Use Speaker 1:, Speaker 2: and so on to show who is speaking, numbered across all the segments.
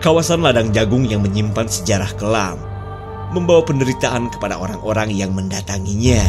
Speaker 1: Kawasan ladang jagung yang menyimpan sejarah kelam, membawa penderitaan kepada orang-orang yang mendatanginya.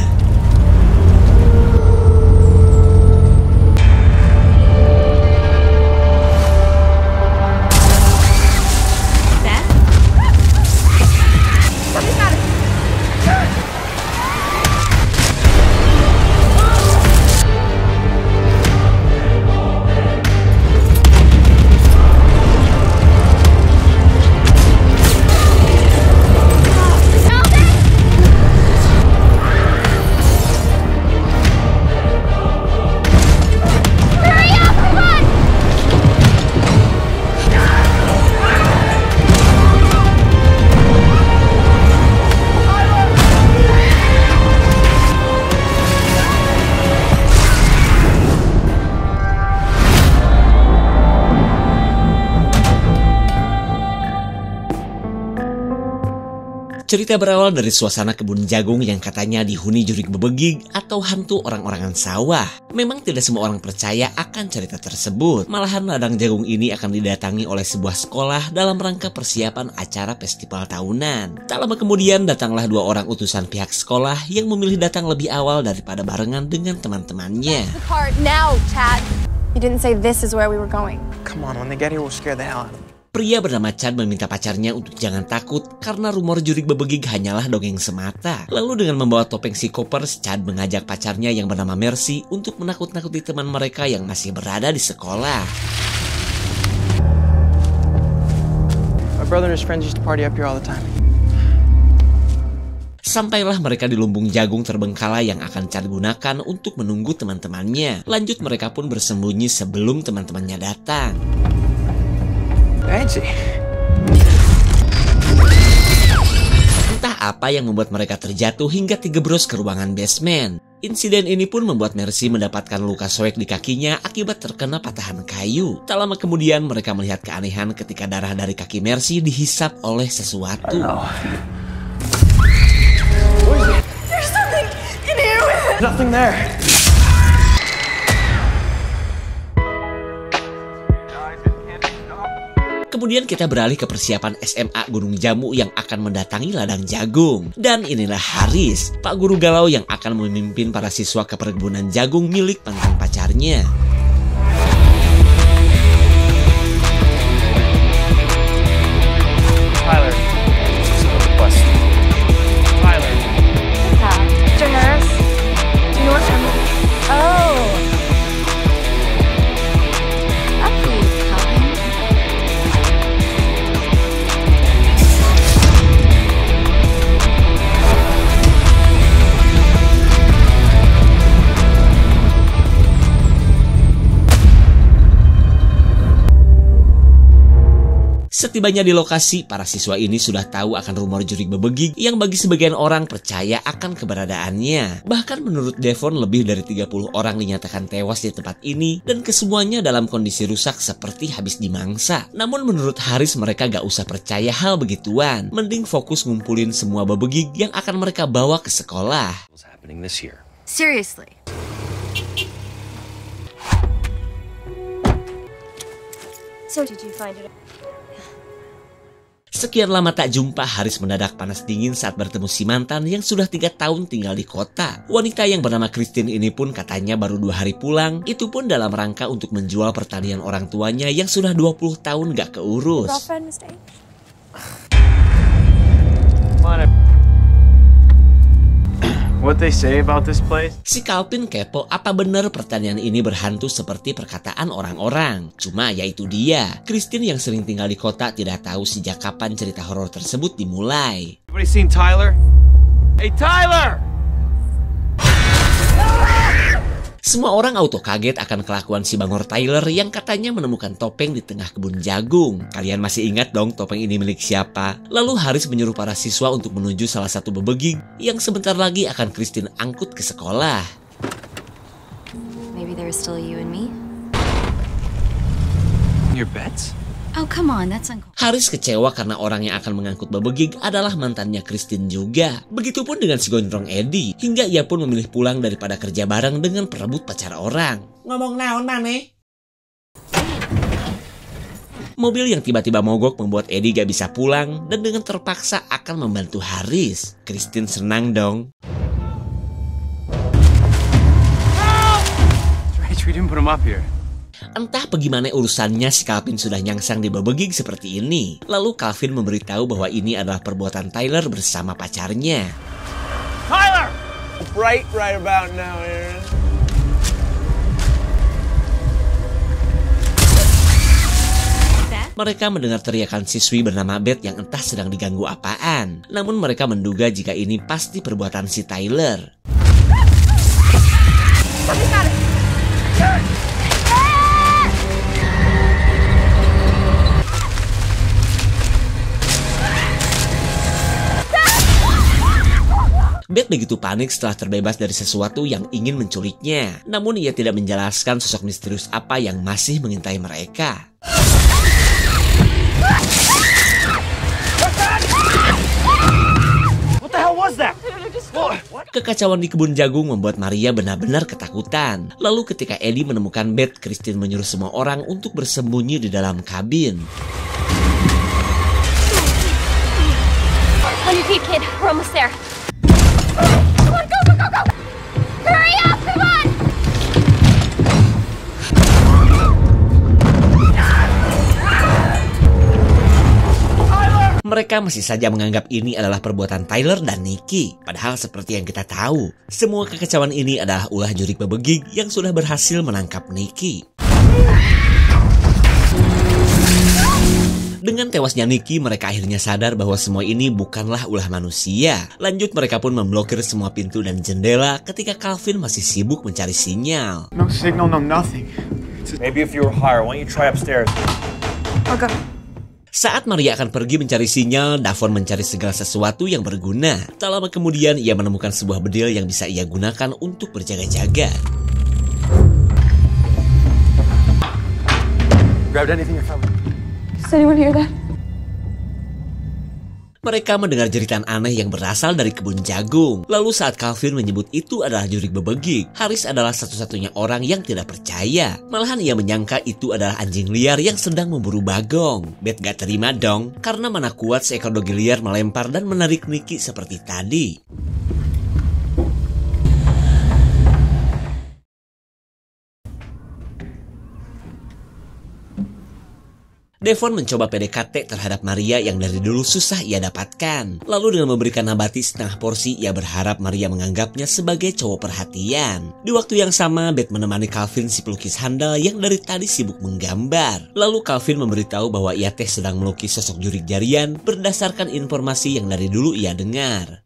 Speaker 1: Cerita berawal dari suasana kebun jagung yang katanya dihuni jurig bebegig atau hantu orang-orangan sawah. Memang tidak semua orang percaya akan cerita tersebut. Malahan ladang jagung ini akan didatangi oleh sebuah sekolah dalam rangka persiapan acara festival tahunan. Tak lama kemudian datanglah 2 orang utusan pihak sekolah yang memilih datang lebih awal daripada barengan dengan teman-temannya.
Speaker 2: Now, Chad. You didn't say this is where we were going.
Speaker 3: Come on, when they get here, we'll scare the hell out of them.
Speaker 1: Pria bernama Chad meminta pacarnya untuk jangan takut karena rumor jurig bebegig hanyalah dongeng semata. Lalu dengan membawa topeng si Coppers, Chad mengajak pacarnya yang bernama Mercy untuk menakut-nakuti teman mereka yang masih berada di sekolah.
Speaker 3: My brother and his friends used to party up here all the time.
Speaker 1: Sampailah mereka di lumbung jagung terbengkalai yang akan Chad gunakan untuk menunggu teman-temannya. Lanjut mereka pun bersembunyi sebelum teman-temannya datang.
Speaker 3: Fancy.
Speaker 1: Entah apa yang membuat mereka terjatuh hingga tergebros ke ruangan basement. Insiden ini pun membuat Mercy mendapatkan luka soek di kakinya akibat terkena patahan kayu. Tak lama kemudian mereka melihat keanehan ketika darah dari kaki Mercy dihisap oleh sesuatu.
Speaker 2: There's something in here.
Speaker 3: Nothing there.
Speaker 1: Kemudian kita beralih ke persiapan SMA Gunung Jamu yang akan mendatangi ladang jagung. Dan inilah Haris, Pak Guru Galau yang akan memimpin para siswa ke perkebunan jagung milik mantan pacarnya.
Speaker 3: Tyler. Bus. Tyler.
Speaker 2: Mr. Harris, do you know what time it is? Oh. That's coming.
Speaker 1: Setibanya di lokasi, para siswa ini sudah tahu akan rumor jurig bebegig yang bagi sebagian orang percaya akan keberadaannya. Bahkan menurut Devon, lebih dari 30 orang dinyatakan tewas di tempat ini dan kesemuanya dalam kondisi rusak seperti habis dimangsa. Namun menurut Haris mereka gak usah percaya hal begituan. Mending fokus ngumpulin semua bebegig yang akan mereka bawa ke sekolah.
Speaker 2: Seriously. So did you find it?
Speaker 1: Sekian lama tak jumpa, Haris mendadak panas dingin saat bertemu si mantan yang sudah 3 tahun tinggal di kota. Wanita yang bernama Christine ini pun katanya baru 2 hari pulang, itu pun dalam rangka untuk menjual pertanian orang tuanya yang sudah 20 tahun gak keurus.
Speaker 3: What they say about this place?
Speaker 1: Si Calvin kepo apa benar pertanian ini berhantu seperti perkataan orang-orang. Cuma ya itu dia, Christine yang sering tinggal di kota tidak tahu sejak kapan cerita horor tersebut dimulai.
Speaker 3: Anybody seen Tyler? Hey Tyler!
Speaker 1: Semua orang auto kaget akan kelakuan si Bangor Tyler yang katanya menemukan topeng di tengah kebun jagung. Kalian masih ingat dong topeng ini milik siapa? Lalu Haris menyuruh para siswa untuk menuju salah satu bebegig yang sebentar lagi akan Christine angkut ke sekolah.
Speaker 4: Maybe there's still you and me?
Speaker 3: Your bets?
Speaker 4: Oh, come on, that's uncool.
Speaker 1: Haris kecewa karena orang yang akan mengangkut bebegig adalah mantannya Christine juga. Begitupun dengan si gondrong Eddie, hingga ia pun memilih pulang daripada kerja bareng dengan perebut pacar orang. Ngomong naon maneh? Mobil yang tiba-tiba mogok membuat Eddie gak bisa pulang dan dengan terpaksa akan membantu Haris. Christine senang dong.
Speaker 3: We didn't put him up here.
Speaker 1: Entah bagaimana urusannya si Calvin sudah nyangsang dibebegig seperti ini. Lalu Calvin memberitahu bahwa ini adalah perbuatan Tyler bersama pacarnya.
Speaker 3: Tyler! Right about now, Aaron.
Speaker 1: Mereka mendengar teriakan siswi bernama Beth yang entah sedang diganggu apaan. Namun mereka menduga jika ini pasti perbuatan si Tyler. Beth begitu panik setelah terbebas dari sesuatu yang ingin menculiknya. Namun ia tidak menjelaskan sosok misterius apa yang masih mengintai mereka.
Speaker 3: What the hell was that?
Speaker 1: Kekacauan di kebun jagung membuat Maria benar-benar ketakutan. Lalu ketika Eddie menemukan Beth, Christine menyuruh semua orang untuk bersembunyi di dalam kabin.
Speaker 2: On your feet, kid. We're almost there. Come on, go! Hurry up, come on!
Speaker 1: Mereka masih saja menganggap ini adalah perbuatan Tyler dan Nikki. Padahal seperti yang kita tahu, semua kekacauan ini adalah ulah jurik bebegig yang sudah berhasil menangkap Nikki. Dengan tewasnya Nikki, mereka akhirnya sadar bahwa semua ini bukanlah ulah manusia. Lanjut, mereka pun memblokir semua pintu dan jendela ketika Calvin masih sibuk mencari sinyal.
Speaker 3: No signal, no nothing.
Speaker 5: Maybe if you were higher, why don't you try upstairs?
Speaker 3: I'll go.
Speaker 1: Saat Maria akan pergi mencari sinyal, Davon mencari segala sesuatu yang berguna. Tak lama kemudian, ia menemukan sebuah bedil yang bisa ia gunakan untuk berjaga-jaga.
Speaker 3: Grabbed anything or something?
Speaker 2: Does anyone hear that?
Speaker 1: Mereka mendengar jeritan aneh yang berasal dari kebun jagung. Lalu saat Calvin menyebut itu adalah jurik bebegig, Haris adalah satu-satunya orang yang tidak percaya. Malahan ia menyangka itu adalah anjing liar yang sedang memburu bagong. Beth gak terima dong, karena mana kuat seekor dogi liar melempar dan menarik Nikki seperti tadi. Devon mencoba PDKT terhadap Maria yang dari dulu susah ia dapatkan. Lalu dengan memberikan nabati setengah porsi, ia berharap Maria menganggapnya sebagai cowok perhatian. Di waktu yang sama, Beth menemani Calvin si pelukis handal yang dari tadi sibuk menggambar. Lalu Calvin memberitahu bahwa ia sedang melukis sosok jurik jarian berdasarkan informasi yang dari dulu ia dengar.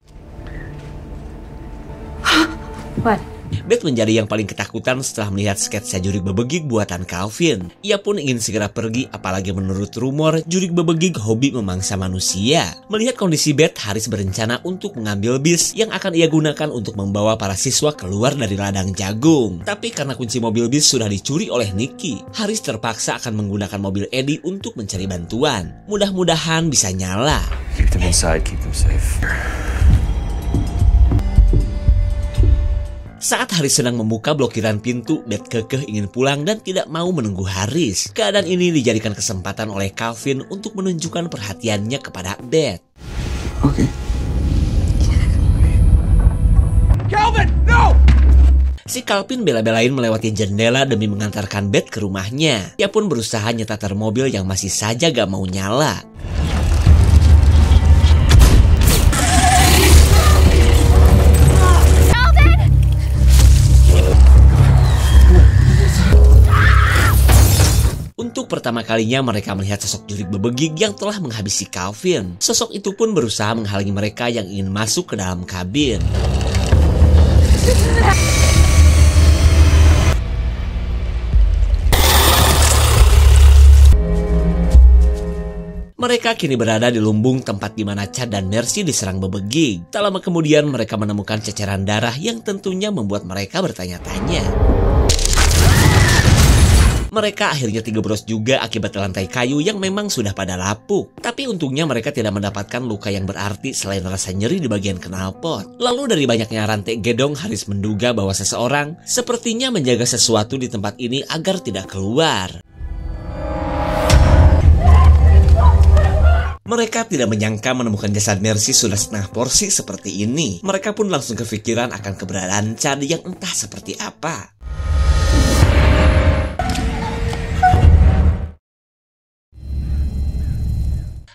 Speaker 2: What?
Speaker 1: Beth menjadi yang paling ketakutan setelah melihat sketsa jurik bebegig buatan Calvin. Ia pun ingin segera pergi, apalagi menurut rumor jurik bebegig hobi memangsa manusia. Melihat kondisi Beth, Haris berencana untuk mengambil bis yang akan ia gunakan untuk membawa para siswa keluar dari ladang jagung. Tapi karena kunci mobil bis sudah dicuri oleh Nikki, Haris terpaksa akan menggunakan mobil Eddie untuk mencari bantuan. Mudah-mudahan bisa nyala.
Speaker 5: Keep them inside, keep them safe.
Speaker 1: Saat Haris sedang membuka blokiran pintu, Beth kekeh ingin pulang dan tidak mau menunggu Haris. Keadaan ini dijadikan kesempatan oleh Calvin untuk menunjukkan perhatiannya kepada Beth.
Speaker 3: Okay. Calvin, no!
Speaker 1: Si Calvin bela-belain melewati jendela demi mengantarkan Beth ke rumahnya. Ia pun berusaha nyetar mobil yang masih saja gak mau nyala. Untuk pertama kalinya mereka melihat sosok jurik bebegig yang telah menghabisi Calvin. Sosok itu pun berusaha menghalangi mereka yang ingin masuk ke dalam kabin. Mereka kini berada di lumbung tempat di mana Chad dan Mercy diserang bebegig. Tak lama kemudian mereka menemukan ceceran darah yang tentunya membuat mereka bertanya-tanya. Mereka akhirnya digebros juga akibat lantai kayu yang memang sudah pada lapuk. Tapi untungnya mereka tidak mendapatkan luka yang berarti selain rasa nyeri di bagian knalpot. Lalu dari banyaknya rantai gedong, Haris menduga bahwa seseorang sepertinya menjaga sesuatu di tempat ini agar tidak keluar. Mereka tidak menyangka menemukan jasad Mercy sudah setengah porsi seperti ini. Mereka pun langsung kepikiran akan keberadaan Chad yang entah seperti apa.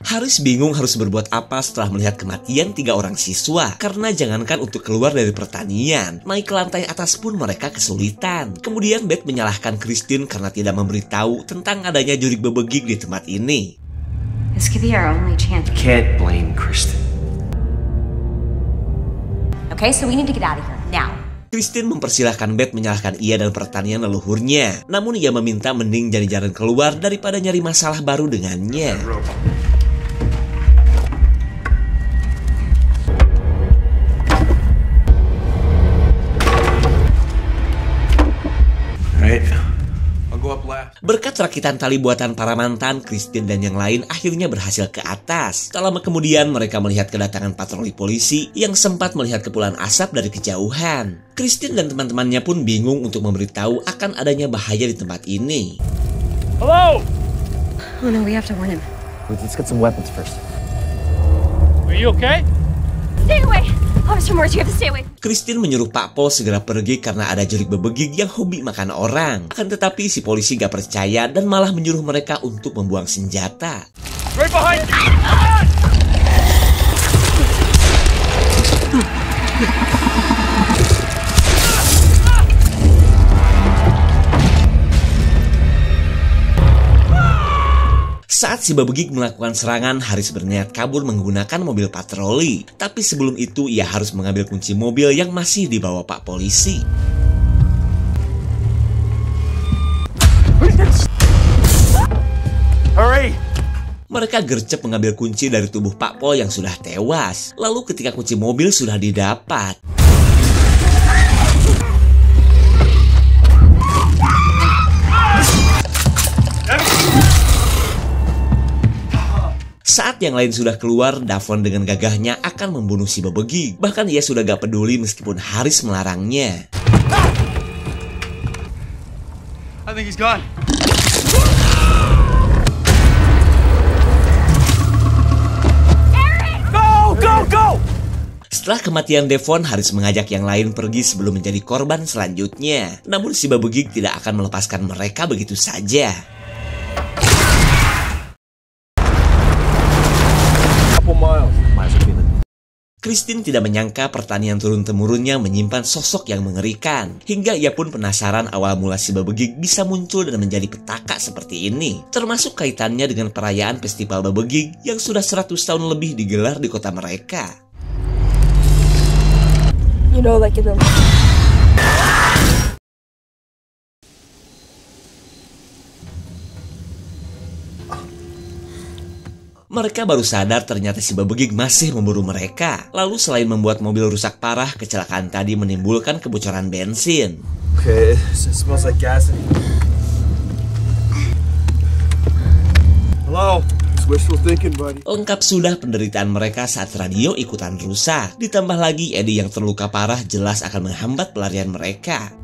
Speaker 1: Haris bingung harus berbuat apa setelah melihat kematian 3 orang siswa. Karena jangankan untuk keluar dari pertanian, naik ke lantai atas pun mereka kesulitan. Kemudian Beth menyalahkan Christine karena tidak memberitahu tentang adanya jurik bebegik di tempat ini.
Speaker 4: This could be our only chance.
Speaker 5: Can't blame Kristen.
Speaker 2: Okay, so we need to get out of here now.
Speaker 1: Christine mempersilahkan Beth menyalahkan ia dan pertanian leluhurnya. Namun ia meminta mending jadi jalan keluar daripada nyari masalah baru dengannya. Berkat rakitan tali buatan para mantan, Christine dan yang lain akhirnya berhasil ke atas. Tak lama kemudian mereka melihat kedatangan patroli polisi yang sempat melihat kepulan asap dari kejauhan. Christine dan teman-temannya pun bingung untuk memberitahu akan adanya bahaya di tempat ini.
Speaker 5: Hello!
Speaker 4: Oh no, we have to warn him.
Speaker 5: Let's get some weapons first.
Speaker 6: Are you okay?
Speaker 2: Stay away! Officer Morris, you have to stay away.
Speaker 1: Christine menyuruh Pak Pol segera pergi karena ada jurik bebegik yang hobi makan orang. Akan tetapi si polisi gak percaya dan malah menyuruh mereka untuk membuang senjata.
Speaker 6: Right behind you!
Speaker 1: Saat si bebegik melakukan serangan, Haris berniat kabur menggunakan mobil patroli. Tapi sebelum itu ia harus mengambil kunci mobil yang masih dibawa Pak Polisi.
Speaker 5: Hurry!
Speaker 1: Mereka gercep mengambil kunci dari tubuh Pak Pol yang sudah tewas. Lalu ketika kunci mobil sudah didapat, saat yang lain sudah keluar, Davon dengan gagahnya akan membunuh si bebegik. Bahkan ia sudah gak peduli meskipun Haris melarangnya.
Speaker 6: I think he's gone.
Speaker 5: Go! Go! Go!
Speaker 1: Setelah kematian Devon, Haris mengajak yang lain pergi sebelum menjadi korban selanjutnya. Namun si bebegik tidak akan melepaskan mereka begitu saja. Christine tidak menyangka pertanian turun-temurunnya menyimpan sosok yang mengerikan. Hingga ia pun penasaran awal mula si bebegik bisa muncul dan menjadi petaka seperti ini. Termasuk kaitannya dengan perayaan festival bebegik yang sudah 100 tahun lebih digelar di kota mereka.
Speaker 7: You know, like in the...
Speaker 1: Mereka baru sadar ternyata si bebegik masih memburu mereka. Lalu selain membuat mobil rusak parah, kecelakaan tadi menimbulkan kebocoran bensin.
Speaker 5: Okay, it smells like gas. Hello? It's wishful thinking, buddy.
Speaker 1: Lengkap sudah penderitaan mereka saat radio ikutan rusak. Ditambah lagi Eddie yang terluka parah jelas akan menghambat pelarian mereka.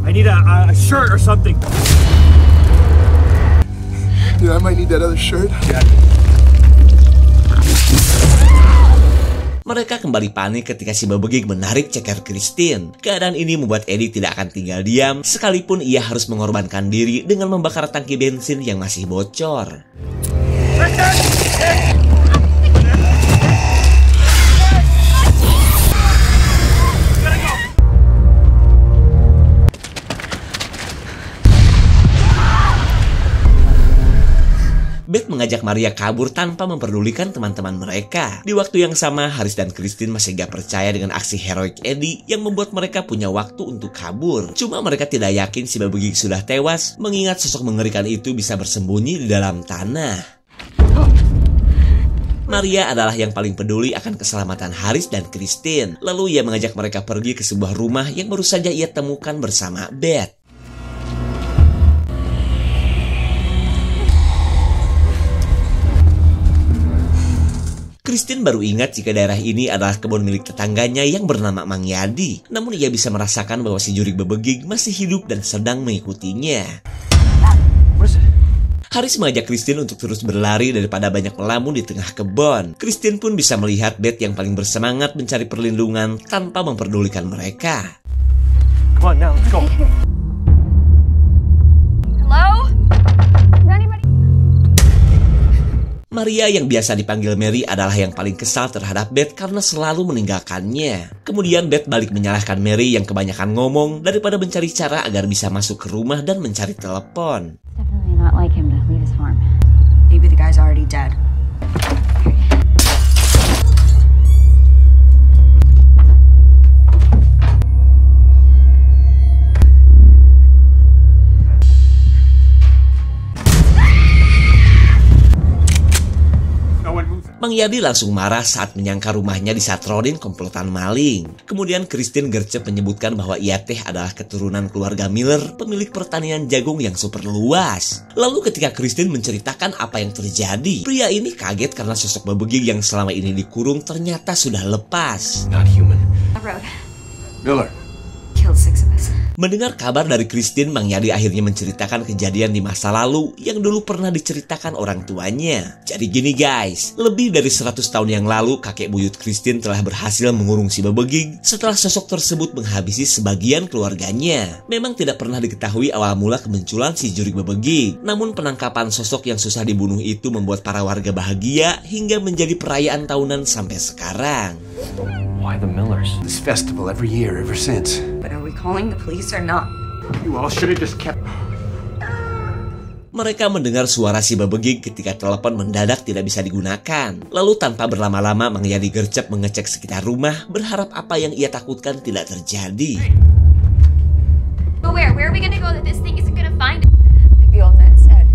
Speaker 5: I need a shirt or something.
Speaker 7: Dude, I might need that other shirt.
Speaker 1: Mereka kembali panik ketika si bebegik menarik ceker Christine. Keadaan ini membuat Eddie tidak akan tinggal diam, sekalipun ia harus mengorbankan diri dengan membakar tangki bensin yang masih bocor. Beth mengajak Maria kabur tanpa memperdulikan teman-teman mereka. Di waktu yang sama, Haris dan Christine masih gak percaya dengan aksi heroik Eddie yang membuat mereka punya waktu untuk kabur. Cuma mereka tidak yakin si bebegik sudah tewas, mengingat sosok mengerikan itu bisa bersembunyi di dalam tanah. Maria adalah yang paling peduli akan keselamatan Haris dan Christine. Lalu ia mengajak mereka pergi ke sebuah rumah yang baru saja ia temukan bersama Beth. Christine baru ingat jika daerah ini adalah kebun milik tetangganya yang bernama Mang Yadi. Namun ia bisa merasakan bahwa si jurik bebegik masih hidup dan sedang mengikutinya. Haris mengajak Christine untuk terus berlari daripada banyak melamun di tengah kebun. Christine pun bisa melihat Beth yang paling bersemangat mencari perlindungan tanpa memperdulikan mereka.
Speaker 5: Come on now, let's go.
Speaker 2: Hello? Is anybody?
Speaker 1: Maria yang biasa dipanggil Mary adalah yang paling kesal terhadap Beth karena selalu meninggalkannya. Kemudian Beth balik menyalahkan Mary yang kebanyakan ngomong daripada mencari cara agar bisa masuk ke rumah dan mencari telepon.
Speaker 4: Definitely not like him to leave his farm. Maybe the guy's already dead.
Speaker 1: Mang Yadi langsung marah saat menyangka rumahnya disatronin komplotan maling. Kemudian Christine gercep menyebutkan bahwa ia teh adalah keturunan keluarga Miller, pemilik pertanian jagung yang super luas. Lalu ketika Christine menceritakan apa yang terjadi, pria ini kaget karena sosok bebegik yang selama ini dikurung ternyata sudah lepas.
Speaker 5: Not human.
Speaker 4: I rode.
Speaker 5: Miller.
Speaker 4: Killed 6 of us.
Speaker 1: Mendengar kabar dari Christine, Mang Yadi akhirnya menceritakan kejadian di masa lalu yang dulu pernah diceritakan orang tuanya. Jadi gini guys, lebih dari 100 tahun yang lalu kakek buyut Christine telah berhasil mengurung si bebegik setelah sosok tersebut menghabisi sebagian keluarganya. Memang tidak pernah diketahui awal mula kemunculan si jurik bebegik, namun penangkapan sosok yang susah dibunuh itu membuat para warga bahagia hingga menjadi perayaan tahunan sampai sekarang.
Speaker 5: Why the Millers? This festival every year ever since.
Speaker 4: But are we calling the police or not?
Speaker 5: You all should have just kept...
Speaker 1: Mereka mendengar suara si bebegik ketika telepon mendadak tidak bisa digunakan. Lalu tanpa berlama-lama Mang Yadi gercep mengecek sekitar rumah, berharap apa yang ia takutkan tidak terjadi.
Speaker 2: But where? Where are we gonna go that this thing isn't gonna find us?
Speaker 4: Like the old man said.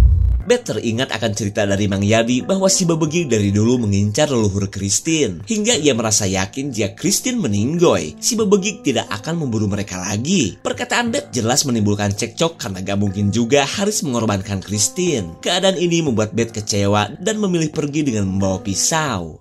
Speaker 1: Beth teringat akan cerita dari Mang Yadi bahwa si bebegik dari dulu mengincar leluhur Christine. Hingga ia merasa yakin jika Christine meninggoy, si bebegik tidak akan memburu mereka lagi. Perkataan Beth jelas menimbulkan cekcok karena gak mungkin juga Haris mengorbankan Christine. Keadaan ini membuat Beth kecewa dan memilih pergi dengan membawa pisau.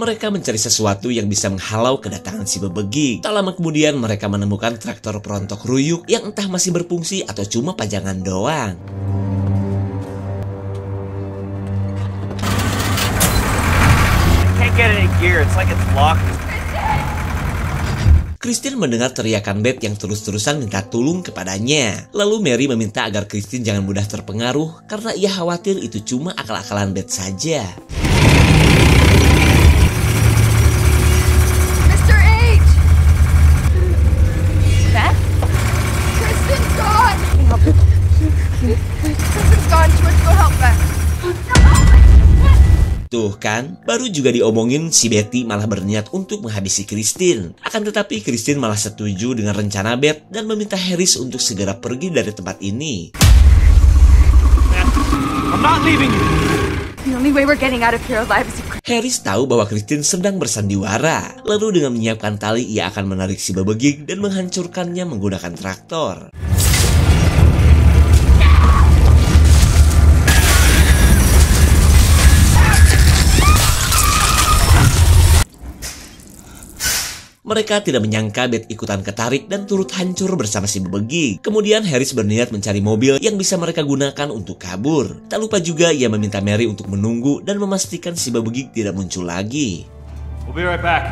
Speaker 1: Mereka mencari sesuatu yang bisa menghalau kedatangan si bebegik. Tak lama kemudian mereka menemukan traktor perontok ruyuk yang entah masih berfungsi atau cuma pajangan doang.
Speaker 5: Can't get any gear. It's like it's locked.
Speaker 1: Christine mendengar teriakan Beth yang terus-terusan minta tolong kepadanya. Lalu Mary meminta agar Christine jangan mudah terpengaruh karena ia khawatir itu cuma akal-akalan Beth saja. Tuh kan, baru juga diomongin si Betty malah berniat untuk menghabisi Christine. Akan tetapi Christine malah setuju dengan rencana Beth dan meminta Harris untuk segera pergi dari tempat ini.
Speaker 5: I'm not leaving you.
Speaker 2: The only way we're getting out of here alive is if...
Speaker 1: Harris tahu bahwa Christine sedang bersandiwara. Lalu dengan menyiapkan tali, ia akan menarik si bebegik dan menghancurkannya menggunakan traktor. Mereka tidak menyangka Beth ikutan ketarik dan turut hancur bersama si bebegik. Kemudian Harris berniat mencari mobil yang bisa mereka gunakan untuk kabur. Tak lupa juga ia meminta Mary untuk menunggu dan memastikan si bebegik tidak muncul lagi.
Speaker 5: We'll be right back.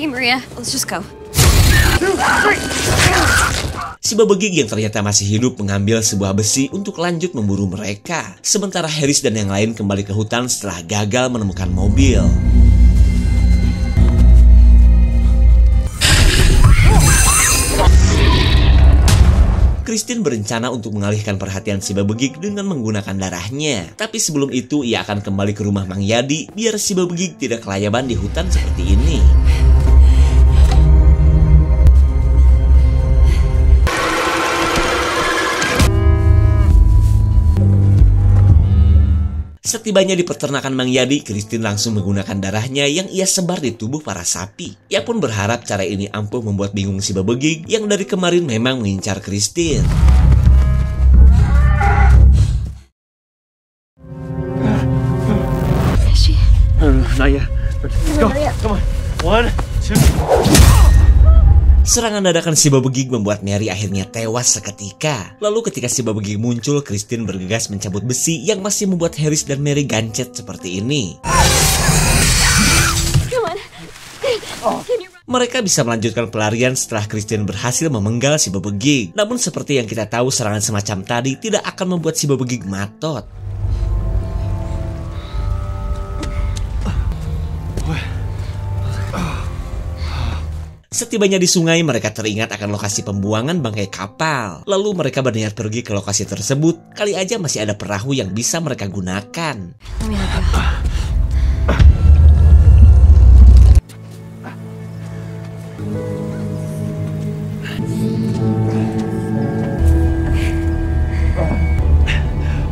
Speaker 2: Hey, Maria, let's just go.
Speaker 1: Si bebegik yang ternyata masih hidup mengambil sebuah besi untuk lanjut memburu mereka. Sementara Harris dan yang lain kembali ke hutan setelah gagal menemukan mobil. Christine berencana untuk mengalihkan perhatian si bebegik dengan menggunakan darahnya. Tapi sebelum itu ia akan kembali ke rumah Mang Yadi biar si bebegik tidak kelayaban di hutan seperti ini. Setibanya di peternakan Mang Yadi, Christine langsung menggunakan darahnya yang ia sebar di tubuh para sapi. Ia pun berharap cara ini ampuh membuat bingung si Bebegig yang dari kemarin memang mengincar Christine.
Speaker 5: Not yet. Let's go. Come on. 1, 2.
Speaker 1: Serangan dadakan si Bebegig membuat Mary akhirnya tewas seketika. Lalu ketika si Bebegig muncul, Christine bergegas mencabut besi yang masih membuat Harris dan Mary gancet seperti ini. Mereka bisa melanjutkan pelarian setelah Christine berhasil memenggal si Bebegig. Namun seperti yang kita tahu, serangan semacam tadi tidak akan membuat si Bebegig matot. Setibanya di sungai, mereka teringat akan lokasi pembuangan bangkai kapal. Lalu mereka berniat pergi ke lokasi tersebut. Kali aja masih ada perahu yang bisa mereka gunakan.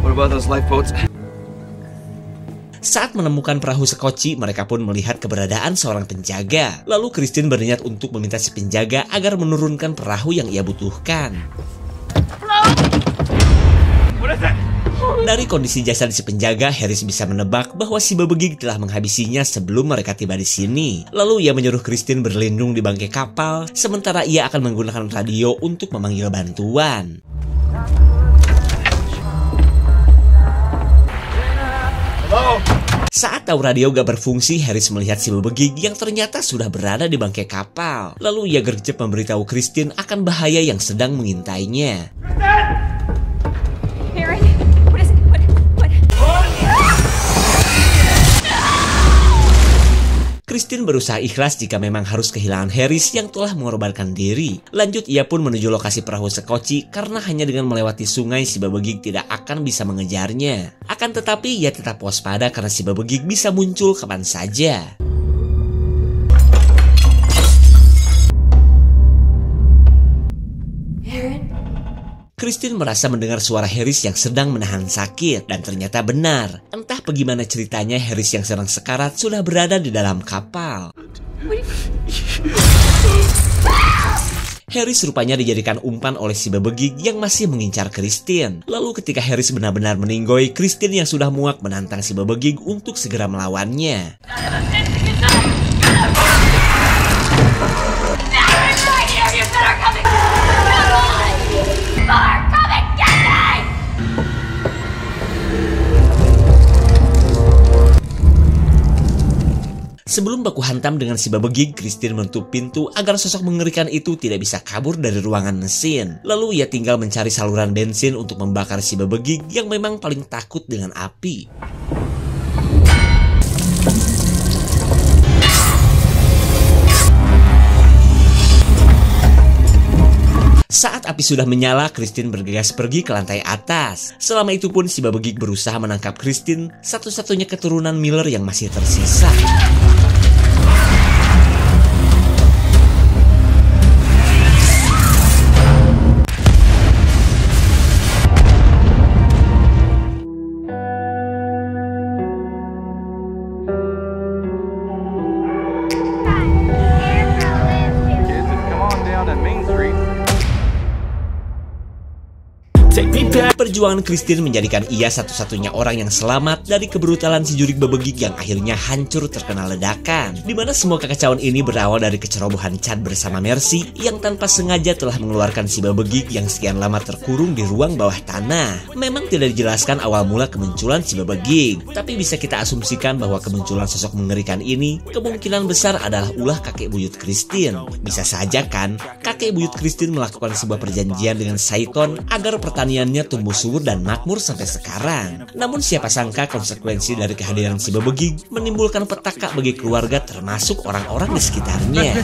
Speaker 5: What about those lifeboats?
Speaker 1: Saat menemukan perahu sekoci, mereka pun melihat keberadaan seorang penjaga. Lalu Christine berniat untuk meminta si penjaga agar menurunkan perahu yang ia butuhkan. Dari kondisi jasad si penjaga, Harris bisa menebak bahwa si Bebegig telah menghabisinya sebelum mereka tiba di sini. Lalu ia menyuruh Christine berlindung di bangkai kapal, sementara ia akan menggunakan radio untuk memanggil bantuan. Saat tahu radio gak berfungsi, Harris melihat si Bebegig yang ternyata sudah berada di bangkai kapal. Lalu ia gercep memberitahu Christine akan bahaya yang sedang mengintainya. Christine berusaha ikhlas jika memang harus kehilangan Harris yang telah mengorbankan diri. Lanjut, ia pun menuju lokasi perahu sekoci karena hanya dengan melewati sungai si Bebegig tidak akan bisa mengejarnya. Akan tetapi ia tetap waspada karena si Bebegig bisa muncul kapan saja. Christine merasa mendengar suara Harris yang sedang menahan sakit, dan ternyata benar. Entah bagaimana ceritanya, Harris yang sedang sekarat sudah berada di dalam kapal. Harris rupanya dijadikan umpan oleh si Bebegig yang masih mengincar Christine. Lalu ketika Harris benar-benar meninggoy, Christine yang sudah muak menantang si Bebegig untuk segera melawannya. Sebelum baku hantam dengan si Bebegig, Christine menutup pintu agar sosok mengerikan itu tidak bisa kabur dari ruangan mesin. Lalu ia tinggal mencari saluran bensin untuk membakar si Bebegig yang memang paling takut dengan api. Saat api sudah menyala, Christine bergegas pergi ke lantai atas. Selama itu pun si Bebegig berusaha menangkap Christine, satu-satunya keturunan Miller yang masih tersisa. Perjuangan Christine menjadikan ia satu-satunya orang yang selamat dari kebrutalan si Jurik Bebegig yang akhirnya hancur terkena ledakan. Dimana semua kekacauan ini berawal dari kecerobohan Chad bersama Mercy yang tanpa sengaja telah mengeluarkan si Bebegig yang sekian lama terkurung di ruang bawah tanah. Memang tidak dijelaskan awal mula kemunculan si Bebegig, tapi bisa kita asumsikan bahwa kemunculan sosok mengerikan ini kemungkinan besar adalah ulah kakek buyut Christine. Bisa saja kan, kakek buyut Christine melakukan sebuah perjanjian dengan Saiton agar pertaniannya tumbuh subur dan makmur sampai sekarang. Namun siapa sangka konsekuensi dari kehadiran si Bebegig menimbulkan petaka bagi keluarga termasuk orang-orang di sekitarnya.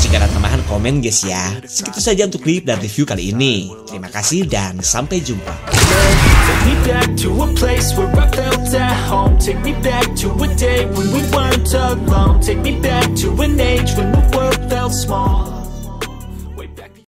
Speaker 1: Jika ada tambahan komen guys ya. Segitu saja untuk klip dan review kali ini. Terima kasih dan sampai jumpa.
Speaker 8: Take me back to a place where I felt at home. Take me back to a day when we weren't alone. Take me back to an age when the world felt small.